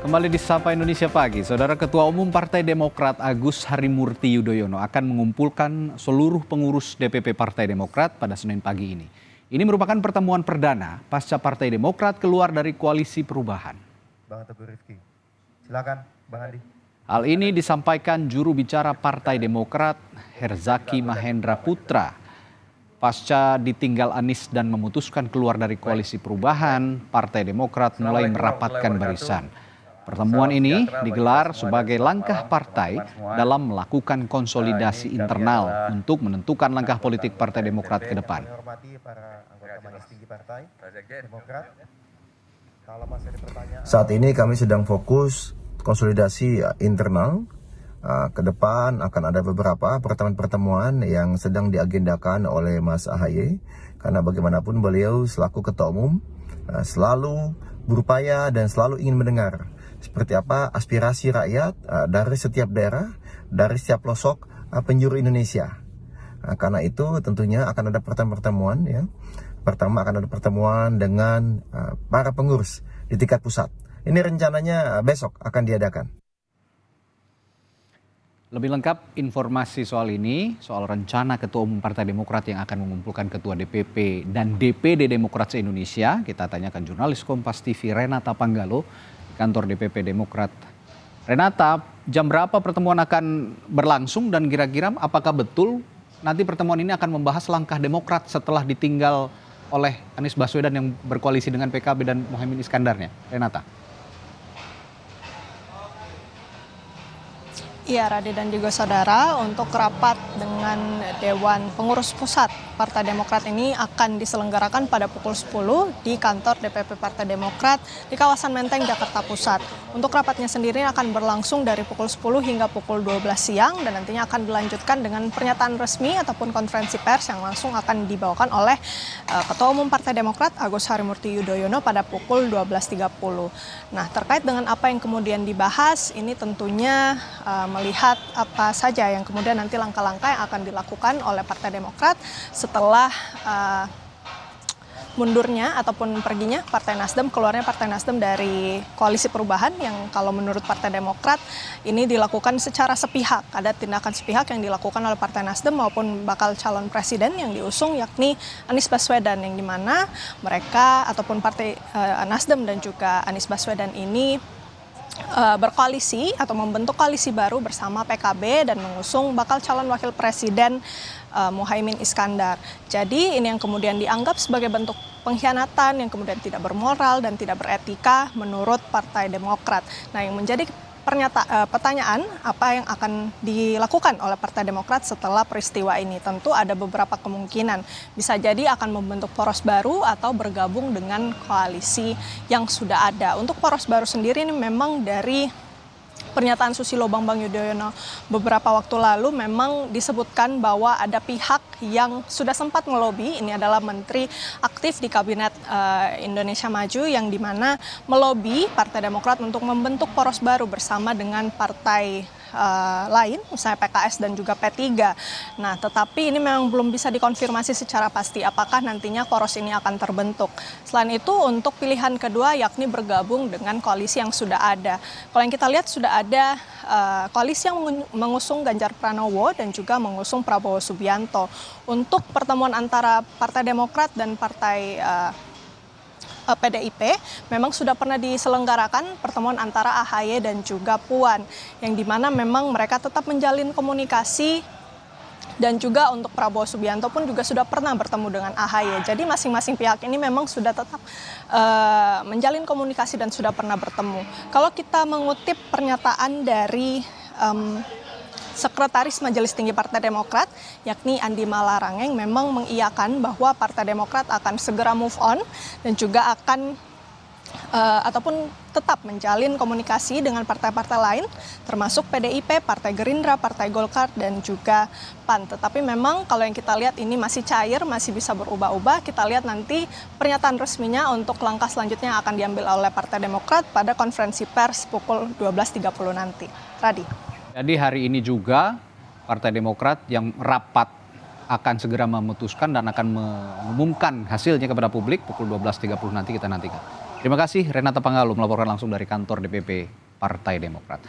Kembali di Sapa Indonesia Pagi, Saudara Ketua Umum Partai Demokrat Agus Harimurti Yudhoyono akan mengumpulkan seluruh pengurus DPP Partai Demokrat pada Senin pagi ini. Ini merupakan pertemuan perdana pasca Partai Demokrat keluar dari koalisi perubahan. Bang Teguh Rifki, silakan Bang Andi. Hal ini disampaikan juru bicara Partai Demokrat Herzaki Mahendra Putra. Pasca ditinggal Anies dan memutuskan keluar dari koalisi perubahan, Partai Demokrat mulai merapatkan barisan. Pertemuan ini digelar sebagai langkah partai dalam melakukan konsolidasi internal untuk menentukan langkah politik Partai Demokrat ke depan. Saat ini kami sedang fokus konsolidasi internal. Ke depan akan ada beberapa pertemuan-pertemuan yang sedang diagendakan oleh Mas AHY, karena bagaimanapun beliau selaku Ketua Umum selalu berupaya dan selalu ingin mendengar seperti apa aspirasi rakyat dari setiap daerah, dari setiap pelosok penjuru Indonesia. Karena itu tentunya akan ada pertemuan ya. Pertama akan ada pertemuan dengan para pengurus di tingkat pusat. Ini rencananya besok akan diadakan. Lebih lengkap informasi soal ini, soal rencana Ketua Umum Partai Demokrat yang akan mengumpulkan Ketua DPP dan DPD Demokrat se-Indonesia, kita tanyakan jurnalis Kompas TV Renata Panggalo di kantor DPP Demokrat. Renata, jam berapa pertemuan akan berlangsung dan kira-kira apakah betul nanti pertemuan ini akan membahas langkah Demokrat setelah ditinggal oleh Anies Baswedan yang berkoalisi dengan PKB dan Muhaimin Iskandarnya? Renata. Iya, Radi dan juga saudara, untuk rapat dengan Dewan Pengurus Pusat Partai Demokrat ini akan diselenggarakan pada pukul 10 di kantor DPP Partai Demokrat di kawasan Menteng, Jakarta Pusat. Untuk rapatnya sendiri akan berlangsung dari pukul 10 hingga pukul 12 siang dan nantinya akan dilanjutkan dengan pernyataan resmi ataupun konferensi pers yang langsung akan dibawakan oleh Ketua Umum Partai Demokrat Agus Harimurti Yudhoyono pada pukul 12.30. Nah, terkait dengan apa yang kemudian dibahas, ini tentunya melihat apa saja yang kemudian nanti langkah-langkah yang akan dilakukan oleh Partai Demokrat setelah mundurnya ataupun perginya Partai Nasdem, keluarnya Partai Nasdem dari koalisi perubahan yang kalau menurut Partai Demokrat ini dilakukan secara sepihak. Ada tindakan sepihak yang dilakukan oleh Partai Nasdem maupun bakal calon presiden yang diusung yakni Anies Baswedan, yang dimana mereka ataupun Partai Nasdem dan juga Anies Baswedan ini berkoalisi atau membentuk koalisi baru bersama PKB dan mengusung bakal calon wakil presiden Muhaimin Iskandar. Jadi ini yang kemudian dianggap sebagai bentuk pengkhianatan yang kemudian tidak bermoral dan tidak beretika menurut Partai Demokrat. Nah, yang menjadi pertanyaan apa yang akan dilakukan oleh Partai Demokrat setelah peristiwa ini, tentu ada beberapa kemungkinan. Bisa jadi akan membentuk poros baru atau bergabung dengan koalisi yang sudah ada. Untuk poros baru sendiri ini memang dari pernyataan Susilo Bambang Yudhoyono beberapa waktu lalu memang disebutkan bahwa ada pihak yang sudah sempat melobi, ini adalah menteri aktif di Kabinet Indonesia Maju yang dimana melobi Partai Demokrat untuk membentuk poros baru bersama dengan partai lain, misalnya PKS dan juga P3. Nah, tetapi ini memang belum bisa dikonfirmasi secara pasti apakah nantinya poros ini akan terbentuk. Selain itu, untuk pilihan kedua yakni bergabung dengan koalisi yang sudah ada. Kalau yang kita lihat sudah ada koalisi yang mengusung Ganjar Pranowo dan juga mengusung Prabowo Subianto. Untuk pertemuan antara Partai Demokrat dan Partai PDIP memang sudah pernah diselenggarakan pertemuan antara AHY dan juga Puan, yang dimana memang mereka tetap menjalin komunikasi, dan juga untuk Prabowo Subianto pun juga sudah pernah bertemu dengan AHY. Jadi masing-masing pihak ini memang sudah tetap menjalin komunikasi dan sudah pernah bertemu. Kalau kita mengutip pernyataan dari Sekretaris Majelis Tinggi Partai Demokrat, yakni Andi Malarangeng, memang mengiyakan bahwa Partai Demokrat akan segera move on dan juga akan ataupun tetap menjalin komunikasi dengan partai-partai lain, termasuk PDIP, Partai Gerindra, Partai Golkar, dan juga PAN. Tetapi memang kalau yang kita lihat ini masih cair, masih bisa berubah-ubah. Kita lihat nanti pernyataan resminya untuk langkah selanjutnya yang akan diambil oleh Partai Demokrat pada konferensi pers pukul 12.30 nanti. Radi. Jadi hari ini juga Partai Demokrat yang rapat akan segera memutuskan dan akan mengumumkan hasilnya kepada publik pukul 12.30 nanti, kita nantikan. Terima kasih Renata Panggalo melaporkan langsung dari kantor DPP Partai Demokrat.